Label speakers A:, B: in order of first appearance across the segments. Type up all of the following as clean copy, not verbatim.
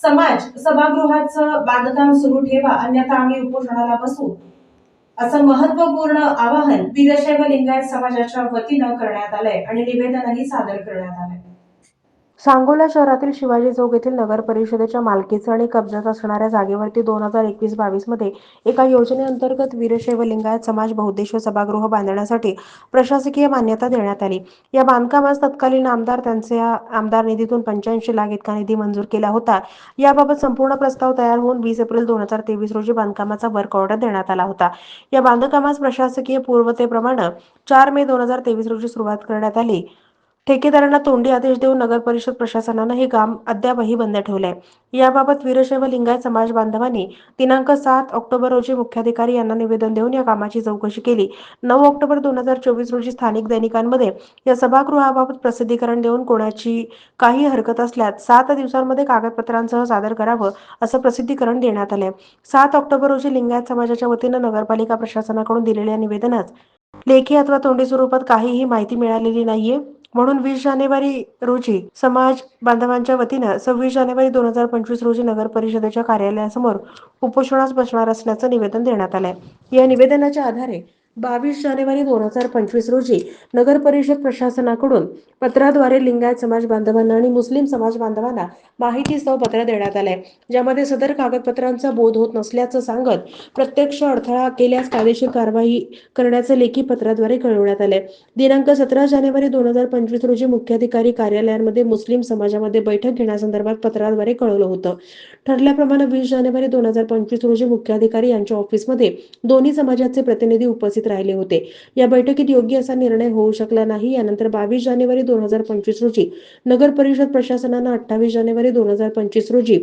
A: समाज सभागृहाचं बांधकाम सुरू ठेवा, अन्यथा आम्ही उपोषणाला बसू, असं महत्वपूर्ण आवाहन वीरशैव लिंगायत समाजाच्या वतीनं करण्यात आलंय आणि निवेदनही सादर करण्यात आलंय।
B: सांगोला शहरातील शिवाजी चौक येथील नगर परिषदेच्या मालकीचं आणि कब्जात असणाऱ्या जागेवरती 2021-22 मध्ये एका योजनेअंतर्गत वीरशैव लिंगायत समाज बहुउद्देशीय सभागृह बांधण्यासाठी प्रशासकीय मान्यता देण्यात आली। या बांधकामास तत्कालीन आमदार त्यांच्या आमदार निधीतून 85 लाख इतका निधी मंजूर केला होता। याबाबत संपूर्ण प्रस्ताव तयार होऊन 20 एप्रिल 2023 रोजी बांधकामाचा वर्क ऑर्डर देण्यात आला होता। या बांधकामास प्रशासकीय पूर्वतेप्रमाणे 4 मे 2023 रोजी सुरुवात करण्यात आली। ठेकेदारांना तोंडी आदेश देऊन नगर परिषद प्रशासनानं हे काम अद्यापही बंद ठेवलंय। याबाबत वीरशैव लिंगायत समाज बांधवांनी दिनांक 7 ऑक्टोबर रोजी मुख्याधिकारी यांना निवेदन देऊन या कामाची चौकशी केली। 9 ऑक्टोबर 2024 रोजी स्थानिक दैनिकांमध्ये या सभागृहाबाबत प्रसिद्धीकरण देऊन कोणाची काही हरकत असल्यास 7 दिवसांमध्ये कागदपत्रांसह सादर करावं असं प्रसिद्धीकरण देण्यात आलंय। 7 ऑक्टोबर रोजी लिंगायत समाजाच्या वतीनं नगरपालिका प्रशासनाकडून दिलेल्या निवेदनात लेखी अथवा तोंडी स्वरूपात काहीही माहिती मिळालेली नाहीये, म्हणून 20 जानेवारी रोजी समाज बांधवांच्या वतीनं 26 जानेवारी 2025 रोजी नगर परिषदेच्या कार्यालयासमोर उपोषणास बसणार असल्याचं निवेदन देण्यात आलंय। या निवेदनाच्या आधारे 22 जानेवारी 2025 रोजी नगर परिषद प्रशासनाकडून पत्राद्वारे लिंगायत समाज बांधवांना आणि मुस्लिम समाज बांधवांना माहितीसह पत्र देण्यात आलंय, ज्यामध्ये सदर कागदपत्रांचा बोध होत नसल्याचं सांगत प्रत्यक्ष अडथळा केल्यास कायदेशीर कारवाई करण्याचं लेखी पत्राद्वारे कळवण्यात आलंय। दिनांक 17 जानेवारी 2025 रोजी मुख्याधिकारी कार्यालयांमध्ये मुस्लिम समाजामध्ये बैठक घेण्यासंदर्भात पत्राद्वारे कळवलं होतं। ठरल्याप्रमाणे 20 जानेवारी 2025 रोजी मुख्याधिकारी यांच्या ऑफिसमध्ये दोन्ही समाजाचे प्रतिनिधी उपस्थित राहिले होते। या बैठकीत योग्य असा निर्णय होऊ शकला नाही। यानंतर 22 जानेवारी 2025 रोजी नगर परिषद प्रशासनानं 28 जानेवारी 2025 रोजी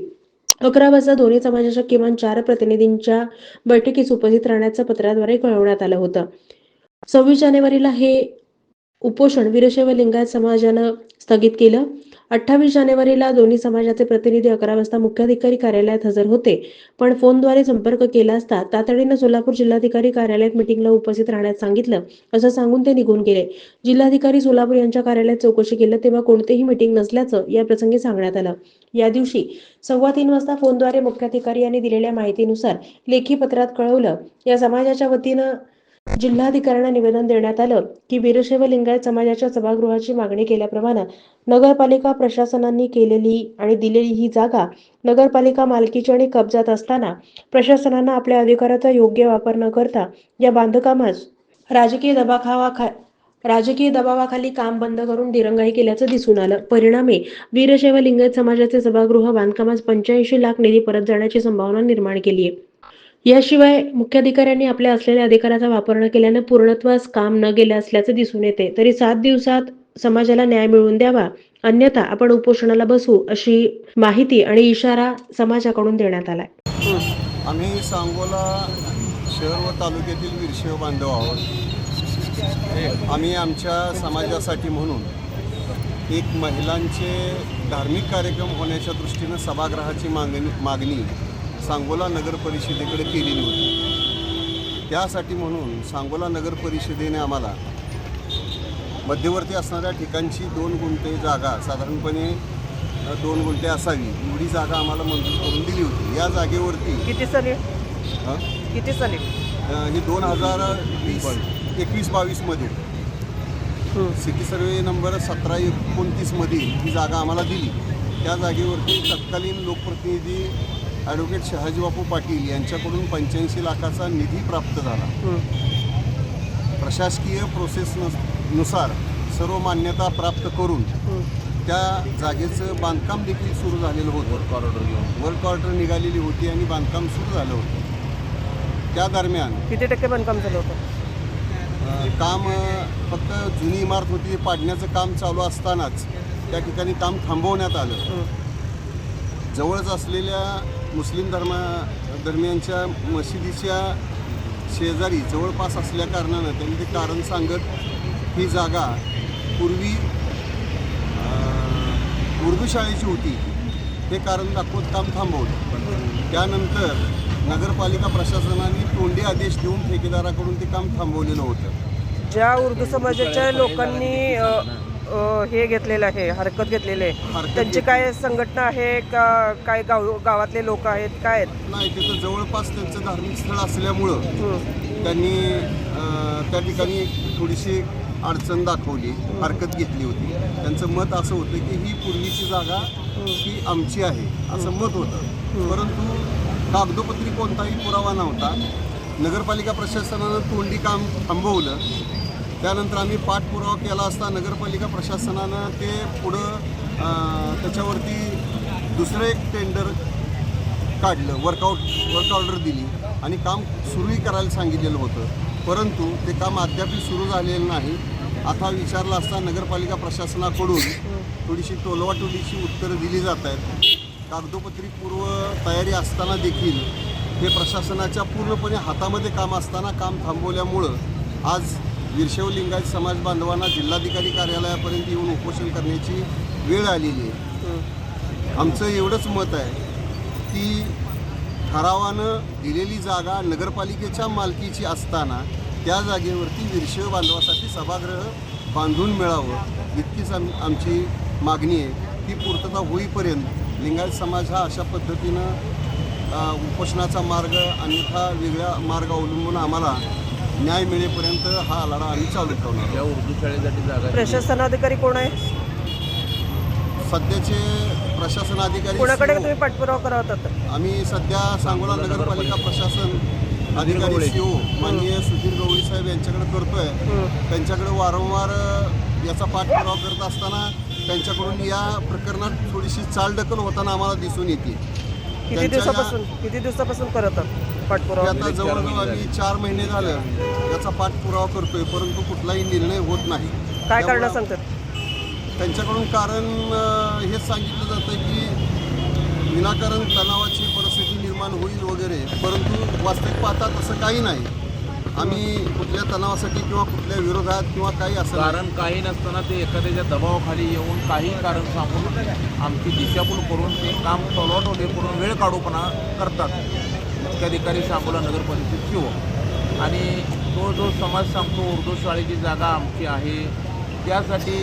B: 11 वाजता दोन्ही समाजाच्या किमान 4 प्रतिनिधींच्या बैठकीस उपस्थित राहण्याचं पत्राद्वारे कळवण्यात आलं होतं। 26 जानेवारीला हे उपोषण वीरशैव लिंगायत समाजानं स्थगित केलं। 28 जानेवारीला दोन्ही समाजाचे प्रतिनिधी 11 वाजता मुख्याधिकारी कार्यालयात हजर होते, पण फोनद्वारे संपर्क केला असता तातडीनं सोलापूर जिल्हाधिकारी कार्यालयात मीटिंगला उपस्थित राहण्यास सांगितलं असं सांगून ते निघून गेले। जिल्हाधिकारी सोलापूर यांच्या कार्यालयात चौकशी केलं तेव्हा कोणतेही मीटिंग नसल्याचं या प्रसंगी सांगण्यात आलं। या दिवशी 2:15 वाजता फोनद्वारे मुख्याधिकारी यांनी दिलेल्या माहितीनुसार लेखी पत्रात कळवलं। या समाजाच्या वतीनं जिल्हाधिकाऱ्यांना निवेदन देण्यात आलं की वीरशैव लिंगायत समाजाच्या सभागृहाची मागणी केल्याप्रमाणे नगरपालिका प्रशासनाने केलेली आणि दिलेली ही जागा नगरपालिका मालकीची आणि कब्जात असताना प्रशासनानं आपल्या अधिकाराचा योग्य वापर न करता या बांधकामास राजकीय दबावाखाली काम बंद करून दिरंगाई केल्याचं दिसून आलं। परिणामी वीरशैव लिंगायत समाजाचे सभागृह बांधकामास 85 लाख निधी परत जाण्याची संभावना निर्माण केली आहे। याशिवाय मुख्याधिकाऱ्यांनी आपल्या असलेल्या अधिकाराचा वापर न केल्याने पूर्णत्वास काम न गेले असल्याचे दिसून येते। तरी 7 दिवसात समाजाला न्याय मिळवून द्यावा, अन्यथा आपण उपोषणाला बसू अशी माहिती आणि इशारा समाजाकडून देण्यात आलाय।
C: आम्ही सांगोला शहर व तालुक्यातील वीरशैव बांधव आहोत। आम्ही आमच्या समाजासाठी म्हणून एक महिलांचे धार्मिक कार्यक्रम होण्याच्या दृष्टीनं सभागृहाची मागणी सांगोला नगर परिषदेकडे केलेली होती। त्यासाठी म्हणून सांगोला नगर परिषदेने आम्हाला मध्यवर्ती असणाऱ्या ठिकाणची 2 गुंठे जागा, साधारणपणे 2 गुंठे असावी एवढी जागा आम्हाला मंजूर करून दिली होती। या जागेवरती
D: किती साली
C: ही 2021-22 मध्ये सिटी सर्वे नंबर 1729 मध्ये ही जागा आम्हाला दिली। त्या जागेवरती तत्कालीन लोकप्रतिनिधी ॲडव्होकेट शहाजीबापू पाटील यांच्याकडून 85 लाखाचा निधी प्राप्त झाला। प्रशासकीय प्रोसेसनुसार सर्व मान्यता प्राप्त करून त्या जागेचं बांधकाम देखील सुरू झालेलं होतं। वर्क ऑर्डर निघालेली होती आणि बांधकाम सुरू झालं होतं। त्या दरम्यान
D: किती टक्के बांधकाम झालं होतं?
C: काम फक्त जुनी इमारत होती, पाडण्याचं काम चालू असतानाच त्या ठिकाणी काम थांबवण्यात आलं। जवळच असलेल्या मुस्लिम दरम्यानच्या मशिदीच्या शेजारी जवळपास असल्या कारणानं त्यांनी ते कारण सांगत ही जागा पूर्वी उर्दू शाळेची होती हे कारण दाखवत काम थांबवलं। त्यानंतर नगरपालिका प्रशासनाने तोंडी आदेश देऊन ठेकेदाराकडून ते काम थांबवलेलं होतं।
D: ज्या उर्दू समाजाच्या लोकांनी हे घेतलेलं आहे, हरकत घेतलेली आहे,
C: हरकत
D: त्यांची
C: घेतली.
D: काय संघटना आहे का काय गावातले लोक आहेत काय आहेत?
C: नाही, तिथं जवळपास त्यांचं धार्मिक स्थळ असल्यामुळं
D: हं.
C: त्यांनी त्या ठिकाणी थोडीशी अडचण दाखवली, हरकत घेतली होती. त्यांचं मत असं होतं की ही पूर्वीची जागा ही आमची आहे असं मत होतं, परंतु कागदोपत्री कोणताही पुरावा नव्हता. नगरपालिका प्रशासनानं तोंडी काम थांबवलं. त्यानंतर आम्ही पाठपुरावा केला असता नगरपालिका प्रशासनानं ते पुढं त्याच्यावरती दुसरं एक टेंडर काढलं, वर्क ऑर्डर दिली आणि काम सुरूही करायला सांगितलेलं होतं, परंतु ते काम अद्याप सुरू झालेलं नाही. आता विचारलं असता नगरपालिका प्रशासनाकडून थोडीशी टोलवाटोलीची उत्तरं दिली जात आहेत. कागदोपत्री पूर्व तयारी असताना देखील हे प्रशासनाच्या पूर्णपणे हातामध्ये काम असताना काम थांबवल्यामुळं आज वीरशैव लिंगायत समाज बांधवांना जिल्हाधिकारी कार्यालयापर्यंत येऊन उपोषण करण्याची वेळ आलेली आहे. आमचं एवढंच मत आहे की ठरावानं दिलेली जागा नगरपालिकेच्या मालकीची असताना त्या जागेवरती वीरशैव बांधवासाठी सभागृह बांधून मिळावं इतकीच आमची मागणी आहे. ती पूर्तता होईपर्यंत लिंगायत समाज हा अशा पद्धतीनं उपोषणाचा मार्ग अन्यथा वेगळा मार्ग अवलंबून आम्हाला न्याय मिळेपर्यंत हा लढा आम्ही चालू ठेवणार.
E: या उर्दू शाळेसाठी जागा
D: प्रशासनाधिकारी कोण आहे?
C: सध्याचे प्रशासन अधिकारी
D: कोणाकडे
C: CO,
D: तुम्ही पाठपुरावा करत होता?
C: आम्ही सध्या सांगोला नगरपालिका प्रशासन अधिकारी CO माननीय सुधीर गवळी साहेब यांच्याकडे करतोय. त्यांच्याकडे वारंवार याचा पाठपुरावा करत असताना त्यांच्याकडून या प्रकरणात थोडीशी चालढकल होताना आम्हाला दिसून येते.
D: किती दिवसापासून करत आहात पाठपुरावा?
C: आता जवळजवळ आम्ही 4 महिने झालं याचा पाठपुरावा करतोय, परंतु कुठलाही निर्णय होत नाही.
D: काय कारण
C: त्यामुळं
D: सांगतात?
C: त्यांच्याकडून कारण हेच सांगितलं जातं की विनाकारण तणावाची परिस्थिती निर्माण होईल वगैरे, परंतु वास्तविक पाहता तसं काही नाही. आम्ही कुठल्या तणावासाठी किंवा कुठल्या विरोधात किंवा काही असं
E: कारण काही नसताना ते एखाद्याच्या दबावाखाली येऊन काही कारण सांगून आमची दिशाभूल करून ते काम टोलवाटोली करून वेळ काढूपणा करतात. मुख्याधिकारी सांगोला नगर परिषद CO आणि तो जो समाज सांगतो उर्दू शाळेची जागा आमची आहे, त्यासाठी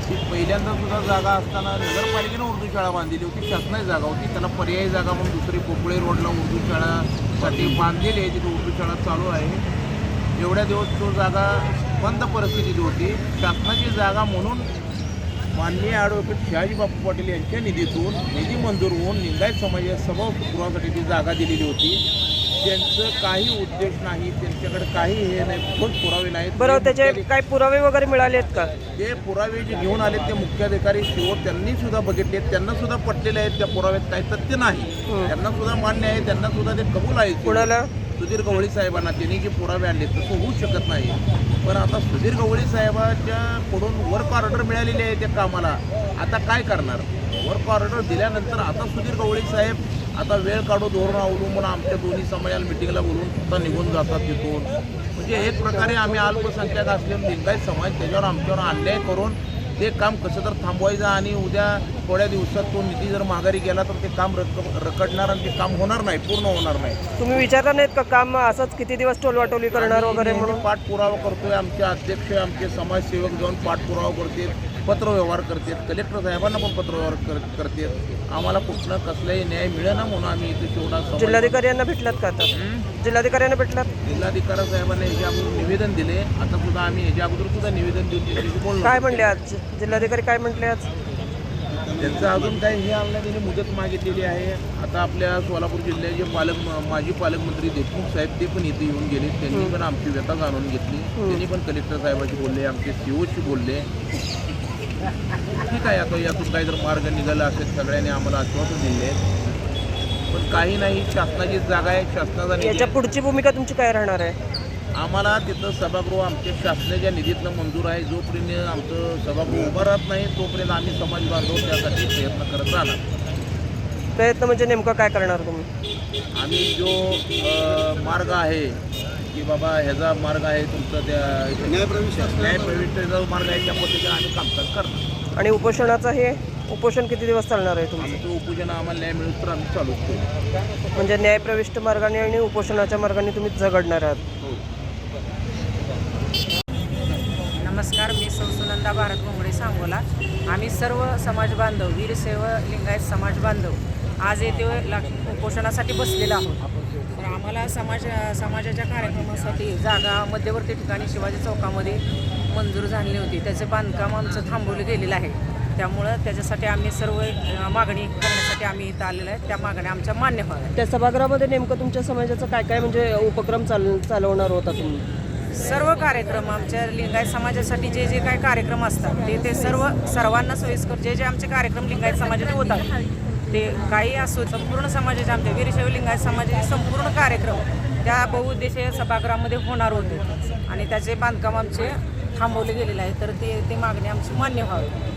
E: ती पहिल्यांदा सुद्धा जागा असताना नगरपालिकेनं उर्दू शाळा बांधलेली होती, शासनाची जागा होती. त्याला पर्यायी जागा म्हणून दुसरी पोपळे रोडला उर्दू शाळासाठी बांधलेली आहे, तिथे उर्दू शाळा चालू आहे. एवढ्या दिवस तो जागा बंद परिस्थितीत होती. शासनाची जागा म्हणून माननीय ॲडव्होकेट शहाजी बापू पाटील यांच्या निधीतून निधी मंजूर होऊन लिंगायत समाजाच्या सभागृहासाठी ती जागा दिलेली होती. त्यांचं काही उद्देश नाही, त्यांच्याकडे काही हे नाही, ठोस पुरावे नाहीत.
D: बरोबर, त्याचे काय पुरावे वगैरे मिळाले आहेत का?
E: ते पुरावे जे घेऊन आले ते मुख्याधिकारी CO त्यांनी सुद्धा बघितले, त्यांना सुद्धा पटलेले आहेत. त्या पुराव्यात काही तथ्य नाही, त्यांना सुद्धा मान्य आहे, त्यांना सुद्धा ते कबूल आहे.
D: कुणाला?
E: सुधीर गवळी साहेबांना त्यांनी जे पुरावे आणले तसं होऊ शकत नाही. पण आता सुधीर गवळी साहेबांच्या पुढून वर्क ऑर्डर मिळालेली आहे त्या कामाला. आता काय करणार? वर्क ऑर्डर दिल्यानंतर आता सुधीर गवळी साहेब आता वेळ काढू धोरण अवलंबून आमच्या दोन्ही समाजाला मिटिंगला बोलवून सुद्धा निघून जातात तिथून. म्हणजे एक प्रकारे आम्ही अल्पसंख्याक असलेले लिंगायत समाज त्याच्यावर आमच्यावर अन्याय करून ते काम कसं तर थांबवायचं आणि उद्या थोड्या दिवसात तो निधी जर माघारी गेला तर ते काम रखडणार आणि ते काम होणार नाही, पूर्ण होणार नाही.
D: तुम्ही विचारलं नाहीत का काम असंच किती दिवस टोलवाटोली करणार वगैरे म्हणून?
E: पाठपुरावा करतोय. आमचे अध्यक्ष आमचे समाजसेवक जाऊन पाठपुरावा करतील, पत्रव्यवहार करतात, कलेक्टर साहेबांना पण पत्रव्यवहार करतात. आम्हाला कुठलं कसलाही न्याय मिळेना म्हणून आम्ही इथे शेवटा
D: जिल्हाधिकाऱ्यांना भेटलात का? आता जिल्हाधिकाऱ्यांना भेटलात?
E: जिल्हाधिकारी साहेबांनी ह्याच्या अगोदर निवेदन दिले. आता सुद्धा आम्ही ह्याच्या अगोदर सुद्धा निवेदन देऊन त्यांच्याशी बोललो.
D: काय म्हणले आज जिल्हाधिकारी? काय म्हटले आज?
E: त्यांचं अजून काही हे आणलं, त्यांनी मुदत मागितलेली आहे. आता आपल्या सोलापूर जिल्ह्याचे माजी पालकमंत्री देशमुख साहेब ते पण इथे येऊन गेले. त्यांनी पण आमची व्यथा जाणून घेतली. त्यांनी पण कलेक्टर साहेबाशी बोलले, आमचे COशी बोलले. ठीक आहे, आता यातून काही जर मार्ग निघाला असेल सगळ्यांनी आम्हाला आश्वासन दिले आहेत. पण काही नाही, शासनाची जागा आहे, शासनाचा निधी
D: याच्या पुढची भूमिका तुमची काय राहणार आहे?
E: आम्हाला तिथं सभागृह आमच्या शासनाच्या निधीतनं मंजूर आहे. जोपर्यंत आमचं सभागृह उभं राहत नाही तोपर्यंत आम्ही समाज बांधव त्यासाठी प्रयत्न करत राहणार.
D: प्रयत्न म्हणजे नेमका काय करणार तुम्ही?
E: आम्ही जो मार्ग आहे की बाबा ह्याचा मार्ग आहे तुमचा त्या न्यायप्रविष्टेचा मार्ग आहे त्या पद्धतीने आम्ही कामकाज करणार.
D: आणि उपोषणाचं हे उपोषण किती दिवस चालणार आहे तुमचं?
E: आमचं उपोषण आम्हाला न्याय मिळून तर आम्ही चालूच करू.
D: म्हणजे न्यायप्रविष्ट मार्गाने आणि उपोषणाच्या मार्गाने तुम्ही झगडणार आहात?
F: नमस्कार, मी सौ सुनंदा भारत मुंगडे सांगोला. आम्ही सर्व समाज बांधव, वीरशैव लिंगायत समाज बांधव आज येथे उपोषणासाठी बसलेलो आहोत. तर आम्हाला समाजाच्या कार्यक्रमासाठी जागा मध्यवर्ती ठिकाणी शिवाजी चौकामध्ये मंजूर झाली होती. त्याचे बांधकाम आमचं थांबवलं गेलेलं आहे. त्यामुळं त्याच्यासाठी आम्ही सर्व मागणी करण्यासाठी आम्ही इथं आलेलो आहे. त्या मागण्या आमच्या मान्य व्हाव्या.
G: त्या सभागृहामध्ये नेमकं तुमच्या समाजाचं काय काय म्हणजे उपक्रम चालवणार होता तुम्ही?
F: सर्व कार्यक्रम आमच्या लिंगायत समाजासाठी जे जे काही कार्यक्रम असतात ते सर्वांना सोयीस्कर जे आमचे कार्यक्रम लिंगायत समाजाचे होतात ते काही असो, संपूर्ण समाजाचे आमच्या वीरशैव लिंगायत समाजाचे संपूर्ण कार्यक्रम त्या बहुउद्देशीय सभागृहामध्ये होणार होते आणि त्याचे बांधकाम आमचे थांबवले गेलेले आहे. तर ते मागणी आमची मान्य व्हावी.